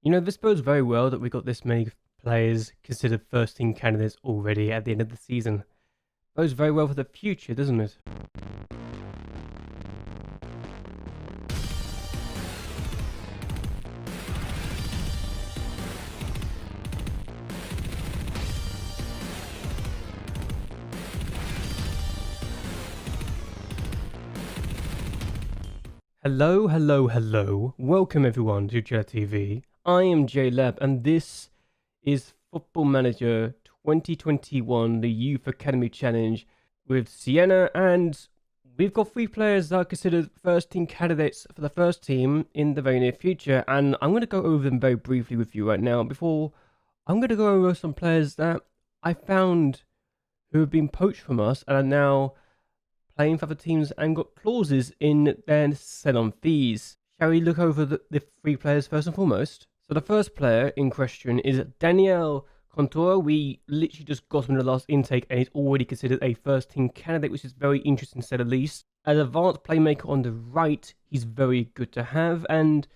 You know, this bodes very well that we got this many players considered first team candidates already at the end of the season. Bodes very well for the future, doesn't it? Hello. Welcome everyone to JLABTV. I am JLAB and this is Football Manager 2021, the Youth Academy Challenge with Siena, and we've got 3 players that are considered first team candidates for the first team in the very near future, and I'm going to go over them very briefly with you right now. Before, I'm going to go over some players that I found who have been poached from us and are now playing for other teams and got clauses in their sell-on fees. Shall we look over the 3 players first and foremost? So the first player in question is Daniel Contora. We literally just got him in the last intake and he's already considered a first team candidate, which is very interesting to say the least. As advanced playmaker on the right, he's very good to have, and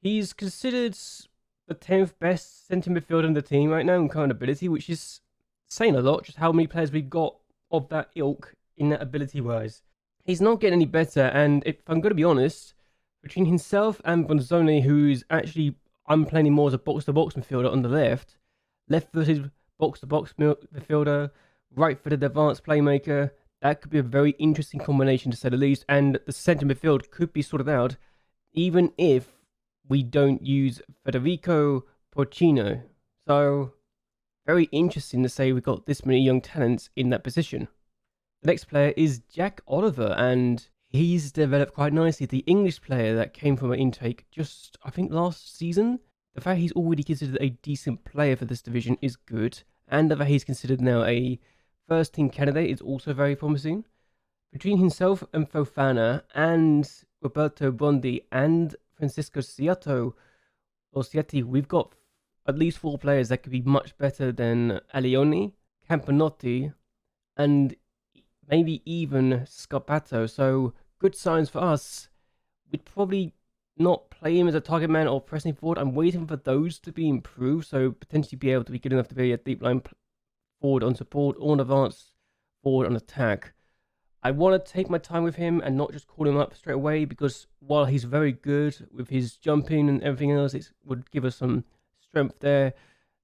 he's considered the 10th best centre midfielder in the team right now in current ability, which is saying a lot, just how many players we got of that ilk in that ability wise. He's not getting any better, and if I'm going to be honest, between himself and Bonzoni, who's actually, I'm playing more as a box-to-box midfielder on the left versus box-to-box midfielder, right-footed advanced playmaker, that could be a very interesting combination to say the least, and the centre midfield could be sorted out even if we don't use Federico Porcino. So, very interesting to say we've got this many young talents in that position. The next player is Jack Oliver, and he's developed quite nicely. The English player that came from an intake just, I think, last season. The fact he's already considered a decent player for this division is good, and the fact he's considered now a first team candidate is also very promising. Between himself and Fofana and Roberto Bondi and Francisco Ciatti, we've got at least 4 players that could be much better than Alioni, Campanotti, and maybe even Scarpato. So good signs for us. We'd probably not play him as a target man or pressing forward. I'm waiting for those to be improved, so potentially be able to be good enough to be a deep line forward on support or an advanced forward on attack. I want to take my time with him and not just call him up straight away, because while he's very good with his jumping and everything else, it would give us some strength there.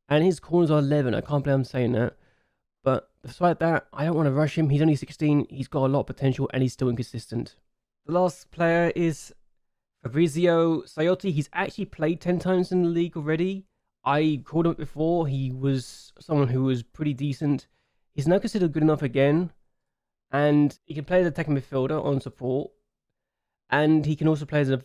And his corners are 11. I can't believe I'm saying that. But despite that, I don't want to rush him. He's only 16. He's got a lot of potential and he's still inconsistent. The last player is Fabrizio Ciotti. He's actually played 10 times in the league already. I called him up before. He was someone who was pretty decent. He's now considered good enough again. And he can play as an attacking midfielder on support. And he can also play as an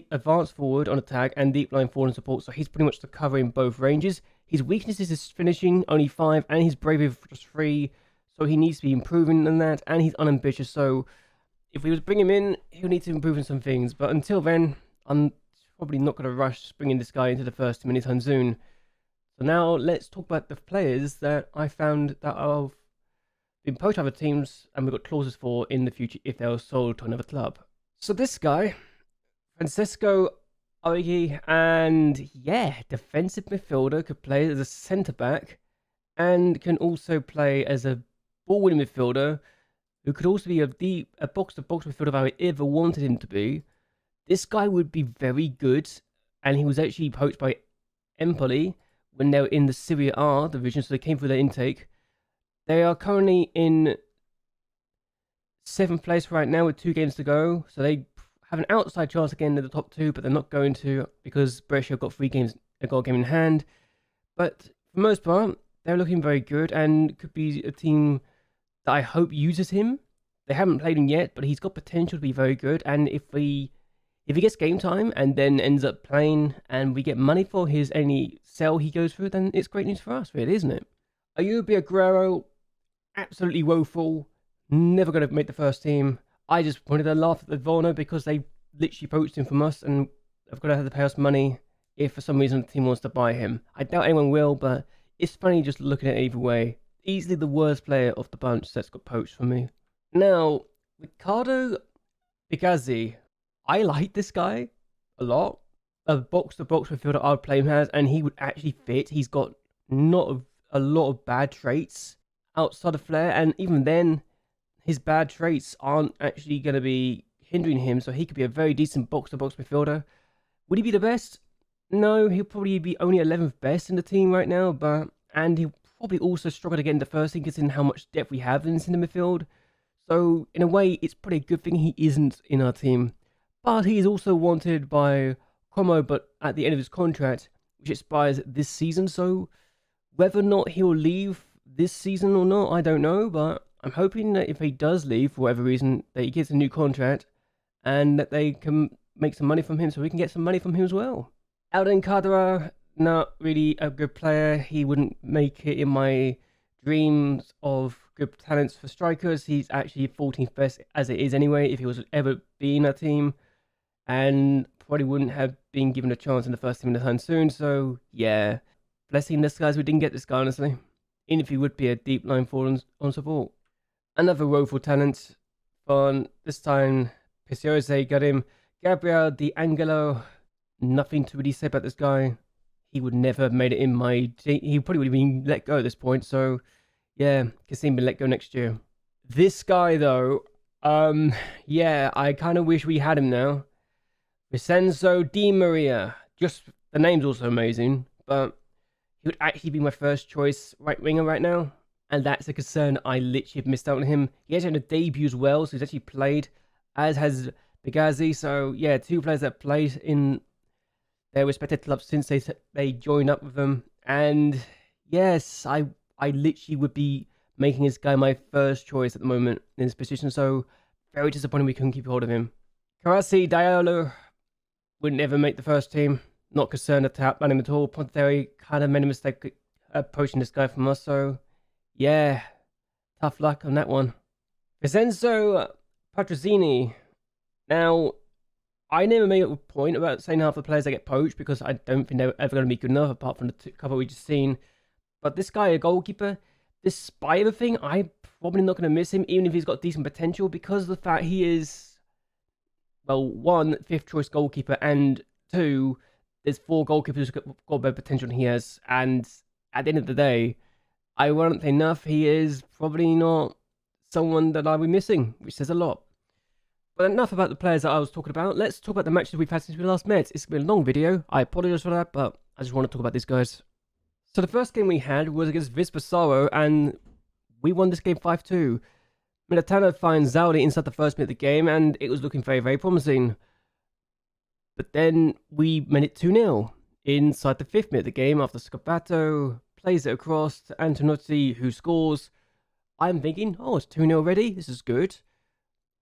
advanced forward on attack and deep line forward on support. So he's pretty much the cover in both ranges. His weakness is his finishing, only 5, and his bravery just 3. So he needs to be improving on that, and he's unambitious. So if we was to bring him in, he'll need to improve on some things. But until then, I'm probably not going to rush bringing this guy into the first team anytime soon. So now let's talk about the players that I found that have been poached to other teams and we've got clauses for in the future if they are sold to another club. So this guy, Francesco Origi, and yeah, defensive midfielder, could play as a centre-back and can also play as a ball-winning midfielder who could also be a box-to-box midfielder if I ever wanted him to be. This guy would be very good, and he was actually poached by Empoli when they were in the Serie A division, so they came through their intake. They are currently in 7th place right now with 2 games to go, so they have an outside chance again in the top 2, but they're not going to because Brescia got 3 games. They've got a game in hand, but for the most part, they're looking very good and could be a team that I hope uses him. They haven't played him yet, but he's got potential to be very good. And if he gets game time and then ends up playing, and we get money for any sell he goes through, then it's great news for us, really, isn't it? Ayubi Aguero, absolutely woeful. Never going to make the first team. I just wanted to laugh at the Vorno because they literally poached him from us and I've got to have to pay us money if for some reason the team wants to buy him. I doubt anyone will, but it's funny just looking at it either way. Easily the worst player of the bunch that's got poached from me. Now, Riccardo Bigazzi. I like this guy a lot. a box-to-box midfielder I would play him as, and he would actually fit. He's got not a lot of bad traits outside of flair, and even then, his bad traits aren't actually going to be hindering him, so he could be a very decent box-to-box midfielder. Would he be the best? No, he'll probably be only 11th best in the team right now, and he'll probably also struggle to get into first team considering how much depth we have in the midfield. So, in a way, it's probably a good thing he isn't in our team. But he is also wanted by Como, but at the end of his contract, which expires this season, so whether or not he'll leave this season or not, I don't know, but I'm hoping that if he does leave for whatever reason, that he gets a new contract and that they can make some money from him so we can get some money from him as well. Alden Cardera, not really a good player. He wouldn't make it in my dreams of good talents for strikers. He's actually 14th best as it is anyway, if he was ever be in a team, and probably wouldn't have been given a chance in the first team anytime soon. So yeah, blessing this guys, we didn't get this guy honestly, even if he would be a deep line forward on support. Another woeful talent, fun. This time Picciose got him. Gabriel D'Angelo, nothing to really say about this guy. He would never have made it in my team. He probably would have been let go at this point. So yeah, can see him be let go next year. This guy though, yeah, I kind of wish we had him now. Vincenzo Di Maria. Just the name's also amazing, but he would actually be my first choice right winger right now, and that's a concern. I literally have missed out on him. He actually had a debut as well, so he's actually played, as has Bigazzi. So yeah, two players that played in their respective clubs since they joined up with them. And yes, I literally would be making this guy my first choice at the moment in this position. So very disappointing we couldn't keep hold of him. Karasi Diallo would never make the first team. Not concerned about him at all. Pontieri kind of made a mistake poaching this guy from us. So yeah, tough luck on that one. Vincenzo Patrozzini. Now, I never made a point about saying half the players that get poached because I don't think they're ever going to be good enough apart from the couple we just seen. But this guy, a goalkeeper, despite everything, I'm probably not going to miss him even if he's got decent potential because of the fact he is, well, one, 5th choice goalkeeper, and 2, there's 4 goalkeepers who've got better potential than he has. And at the end of the day, ironically enough, he is probably not someone that I'll be missing, which says a lot. But enough about the players that I was talking about. Let's talk about the matches we've had since we last met. It's been a long video. I apologize for that, but I just want to talk about these guys. So the first game we had was against Vispassaro, and we won this game 5-2. Militano finds Zauli inside the first minute of the game, and it was looking very, very promising. But then we made it 2-0 inside the 5th minute of the game after Scopato plays it across to Antonotti, who scores. I'm thinking, oh, it's 2-0 already? This is good.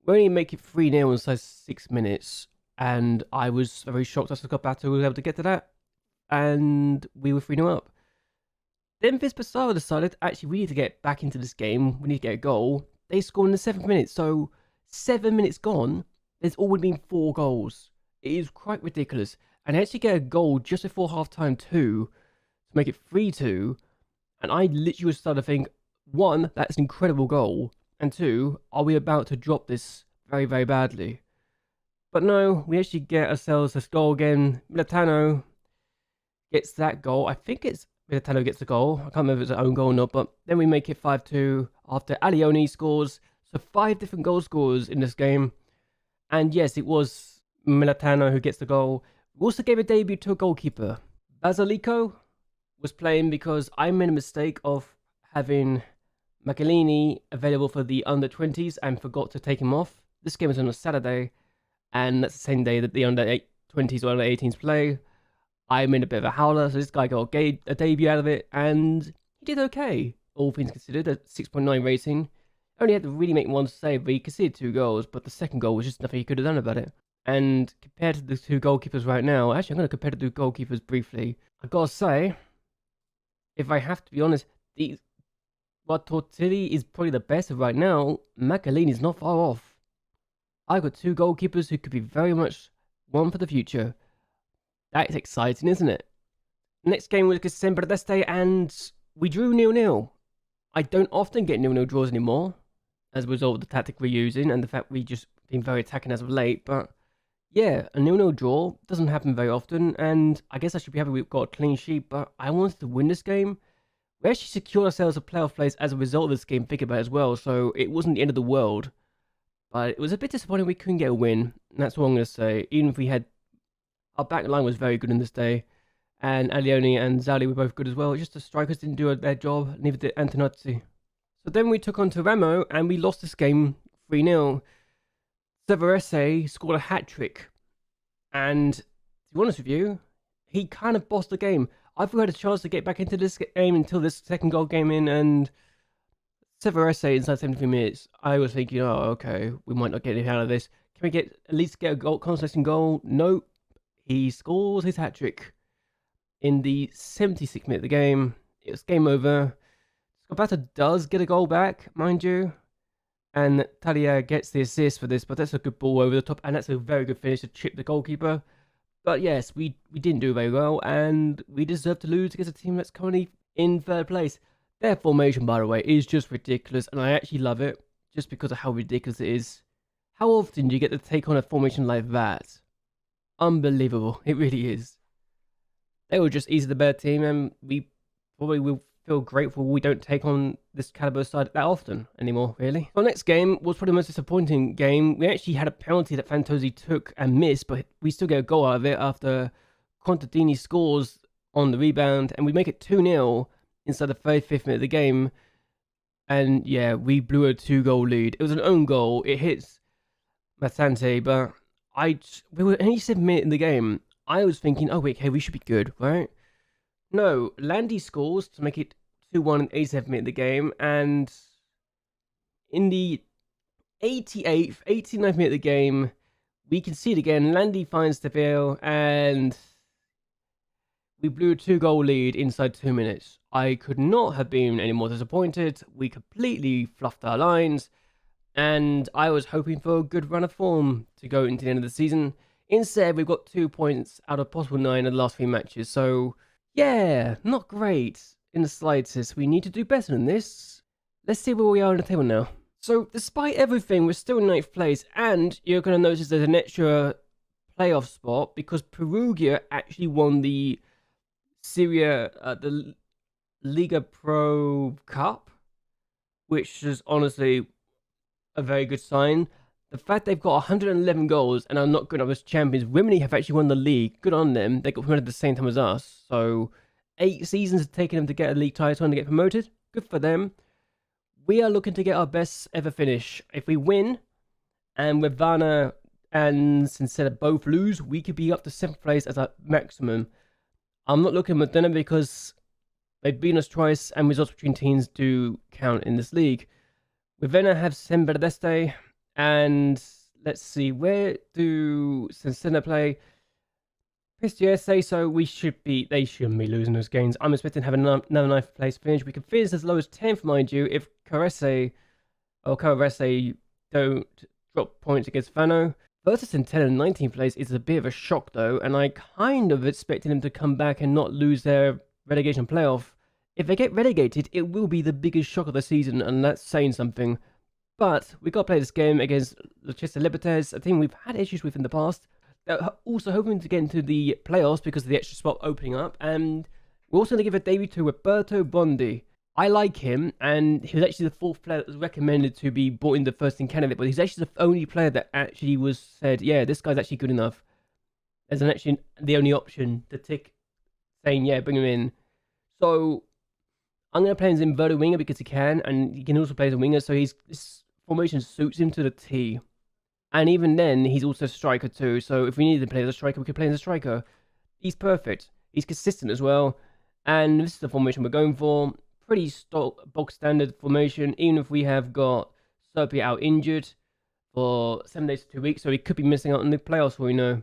We only make it 3-0 inside 6 minutes, and I was very shocked that Scopato was able to get to that, and we were 3-0 up. Then Vispassaro decided, actually, we need to get back into this game. We need to get a goal. They scored in the 7th minute, so 7 minutes gone, there's already been 4 goals. It is quite ridiculous. And they actually get a goal just before half-time too, to make it 3-2. And I literally started to think, 1, that's an incredible goal. And 2, are we about to drop this very, very badly? But no, we actually get ourselves this goal again. Militano gets that goal. I think it's Militano gets the goal. I can't remember if it's an own goal or not, but then we make it 5-2 after Alioni scores. So 5 different goal scorers in this game. And yes, it was Militano who gets the goal. We also gave a debut to a goalkeeper. Basilico was playing because I made a mistake of having Macalini available for the under-20s and forgot to take him off. This game was on a Saturday, and that's the same day that the under-20s or under-18s play. I made a bit of a howler, so this guy got a debut out of it, and he did okay, all things considered, a 6.9 rating. Only had to really make one save, but he conceded 2 goals, but the second goal was just nothing he could have done about it. And compared to the 2 goalkeepers right now, actually I'm going to compare the 2 goalkeepers briefly. I've got to say, if I have to be honest, while Tortilli is probably the best right now, Macalini is not far off. I've got 2 goalkeepers who could be very much one for the future. That is exciting, isn't it? Next game was against Sembradeste, and we drew 0-0. I don't often get 0-0 draws anymore, as a result of the tactic we're using and the fact we just been very attacking as of late. But Yeah, a 0-0 draw doesn't happen very often, and I guess I should be happy we've got a clean sheet, but I wanted to win this game. We actually secured ourselves a playoff place as a result of this game, think about it as well, so it wasn't the end of the world. But it was a bit disappointing we couldn't get a win, and that's what I'm going to say. Even if we had... Our back line was very good in this day, and Alioni and Zali were both good as well. It's just the strikers didn't do their job, neither did Antonazzi. So then we took on to Ramo, and we lost this game 3-0. Severese scored a hat-trick, and to be honest with you, he kind of bossed the game. I thought we had a chance to get back into this game until this second goal came in, and Severese inside 73 minutes, I was thinking, oh, okay, we might not get anything out of this. Can we at least get a goal, consolating goal? Nope. He scores his hat-trick in the 76th minute of the game. It was game over. Scopata does get a goal back, mind you. And Talia gets the assist for this, but that's a good ball over the top, and that's a very good finish to chip the goalkeeper. But yes, we didn't do very well, and we deserve to lose against a team that's currently in third place. Their formation, by the way, is just ridiculous, and I actually love it, just because of how ridiculous it is. How often do you get to take on a formation like that? Unbelievable, it really is. They were just easily the better team, and we probably will feel grateful we don't take on this caliber side that often anymore, really. Our next game was probably the most disappointing game. We actually had a penalty that Fantozzi took and missed, but we still get a goal out of it after Contadini scores on the rebound, and we make it 2-0 inside the 35th minute of the game. And yeah, we blew a 2-goal lead. It was an own goal. It hits Matante, but we were only 7 minutes in the game. I was thinking, oh, wait, okay, we should be good, right? No, Landy scores to make it 2-1 in 87th minute of the game, and in the 88th, 89th minute of the game, we can see it again. Landy finds Teville, and we blew a 2-goal lead inside 2 minutes. I could not have been any more disappointed. We completely fluffed our lines, and I was hoping for a good run of form to go into the end of the season. Instead, we've got 2 points out of possible 9 in the last 3 matches, so yeah, not great in the slightest. We need to do better than this. Let's see where we are on the table now. So, despite everything, we're still in 9th place, and you're going to notice there's an extra playoff spot because Perugia actually won the the Liga Pro Cup, which is honestly a very good sign. The fact they've got 111 goals and are not good enough as champions. Rimini have actually won the league. Good on them. They got promoted at the same time as us. So 8 seasons have taken them to get a league title and to get promoted. Good for them. We are looking to get our best ever finish. If we win, and with Varna and Sincere both lose, we could be up to 7th place as our maximum. I'm not looking at Modena because they've beaten us twice, and results between teams do count in this league. Ravenna have San Bernardeste. And let's see, where do Siena play? Pistiese, so they shouldn't be losing those games. I'm expecting to have another 9th place finish. We can finish as low as 10th, mind you, if Caresse don't drop points against Fano. Versus in 10th and 19th place is a bit of a shock though, and I kind of expected them to come back and not lose their relegation playoff. If they get relegated, it will be the biggest shock of the season, and that's saying something. But we got to play this game against Leicester Libertes, a team we've had issues with in the past. They're also hoping to get into the playoffs because of the extra spot opening up. And we're also going to give a debut to Roberto Bondi. I like him, and he was actually the 4th player that was recommended to be brought in the first team candidate. But he's actually the only player that actually was said, yeah, this guy's actually good enough. As an actually the only option to tick, saying, yeah, bring him in. So I'm going to play him as inverted winger because he can, and he can also play as a winger. So this formation suits him to the T. And even then, he's also a striker too. So if we needed to play as a striker, we could play as a striker. He's perfect. He's consistent as well. And this is the formation we're going for. Pretty bog standard formation, even if we have got Serpia out injured for 7 days to 2 weeks. So he could be missing out on the playoffs for we know.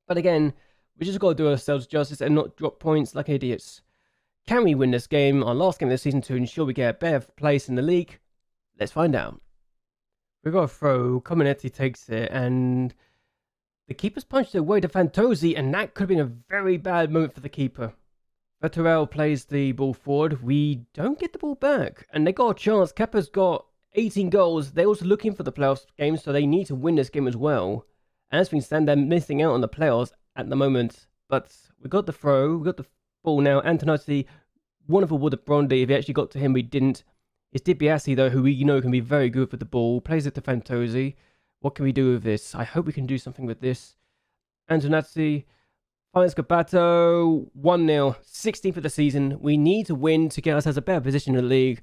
But again, we just got to do ourselves justice and not drop points like idiots. Can we win this game, our last game of the season, to ensure we get a better place in the league? Let's find out. We got a throw. Cominetti takes it, and the keeper's punched it away to Fantozzi, and that could have been a very bad moment for the keeper. Vettorel plays the ball forward. We don't get the ball back, and they got a chance. Keppa's got 18 goals. They're also looking for the playoffs game, so they need to win this game as well. And as things stand, they're missing out on the playoffs at the moment. But we got the throw, we got the ball now. Antonacci, wonderful ball to Brondi. If he actually got to him, we didn't. It's DiBiase, though, who we know can be very good with the ball. Plays it to Fantozzi. What can we do with this? I hope we can do something with this. Antonacci finds Gabato. 1-0. 16th of the season. We need to win to get ourselves a better position in the league.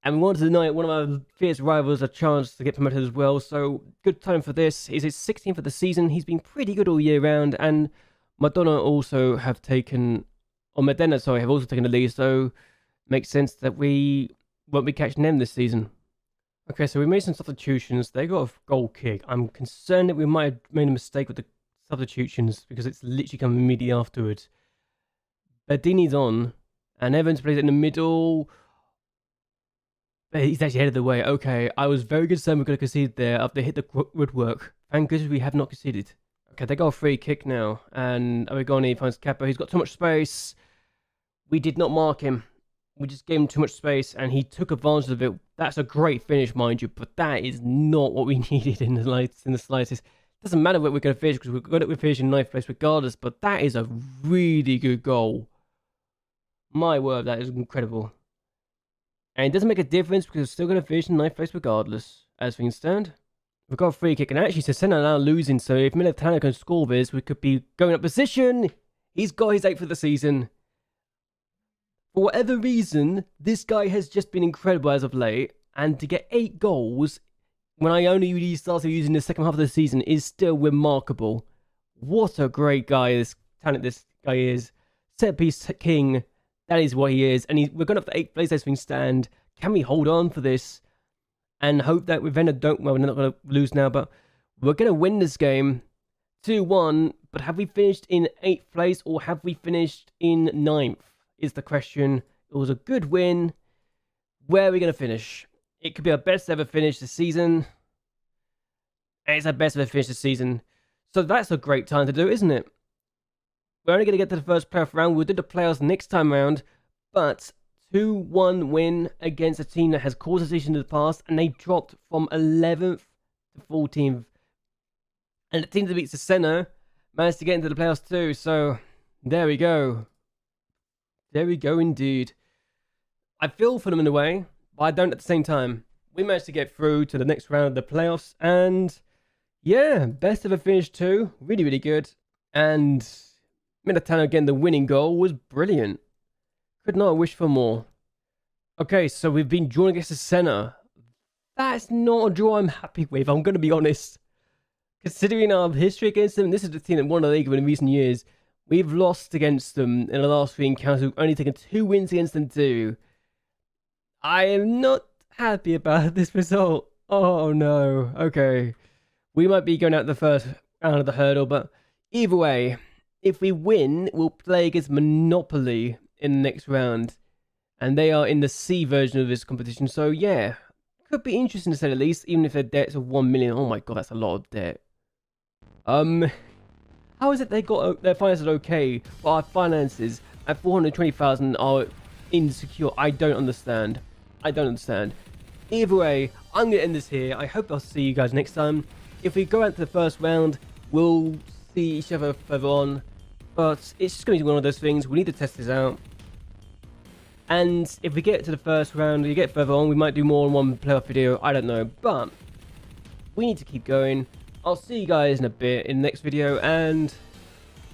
And we want to deny one of our fierce rivals a chance to get promoted as well. So, good time for this. It's his 16th of the season. He's been pretty good all year round. And Modena also have taken... Or Modena, sorry, have also taken the lead. So, makes sense that we won't be catching them this season. Okay, so we made some substitutions. They got a goal kick. I'm concerned that we might have made a mistake with the substitutions because it's literally come immediately afterwards. Bedini's on, and Evans plays it in the middle. He's actually headed the way. Okay, I was very concerned we're going to concede there after they hit the woodwork. Thank goodness we have not conceded. Okay, they got a free kick now, and Arigoni finds Capo. He's got too much space. We did not mark him. We just gave him too much space, and he took advantage of it. That's a great finish, mind you, but that is not what we needed in the slightest. Doesn't matter what we're going to finish, because we're finishing 9th place regardless, but that is a really good goal. My word, that is incredible. And it doesn't make a difference, because we're still going to finish in 9th place regardless, as things stand. We've got a free kick, and actually, Siena now losing, so if Militano can score this, we could be going up position. He's got his 8th for the season. For whatever reason, this guy has just been incredible as of late, and to get 8 goals when I only really started using the second half of the season is still remarkable. What a great guy, this guy is. Set piece king, that is what he is, and we're going up to 8th place as things stand. Can we hold on for this and hope that Ravenna don't, well, we're not going to lose now, but we're going to win this game 2-1, but have we finished in 8th place or have we finished in 9th? Is the question. It was a good win. Where are we going to finish? It could be our best ever finish this season. It's our best ever finish this season. So that's a great time to do, isn't it? We're only going to get to the first playoff round. We'll do the playoffs next time round. But 2-1 win against a team that has caused us issues in the past. And they dropped from 11th to 14th. And the team that beats the Siena managed to get into the playoffs too. So there we go. There we go indeed. I feel for them in a way, but I don't at the same time. We managed to get through to the next round of the playoffs, and yeah, best ever finish too. Really, really good. And Militano getting the winning goal was brilliant. Could not wish for more. Okay, so we've been drawn against the Siena. That's not a draw I'm happy with, I'm going to be honest. Considering our history against them, this is the team that won the league in recent years. We've lost against them in the last 3 encounters. We've only taken 2 wins against them too. I am not happy about this result. Oh no. Okay. We might be going out the first round of the hurdle, but either way, if we win, we'll play against Monopoly in the next round. And they are in the C version of this competition. So yeah, could be interesting to say the least, even if their debt's of 1 million. Oh my god, that's a lot of debt. How is it they got their finances okay, but our finances at 420,000 are insecure? I don't understand. I don't understand. Either way, I'm going to end this here. I hope I'll see you guys next time. If we go out to the first round, we'll see each other further on. But it's just going to be one of those things. We need to test this out. And if we get to the first round, you get further on, we might do more than one playoff video. I don't know. But we need to keep going. I'll see you guys in a bit in the next video, and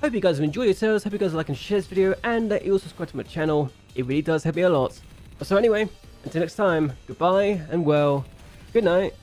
hope you guys have enjoyed yourselves. Hope you guys like and share this video, and that you also subscribe to my channel. It really does help me a lot. So anyway, until next time, goodbye, and well, good night.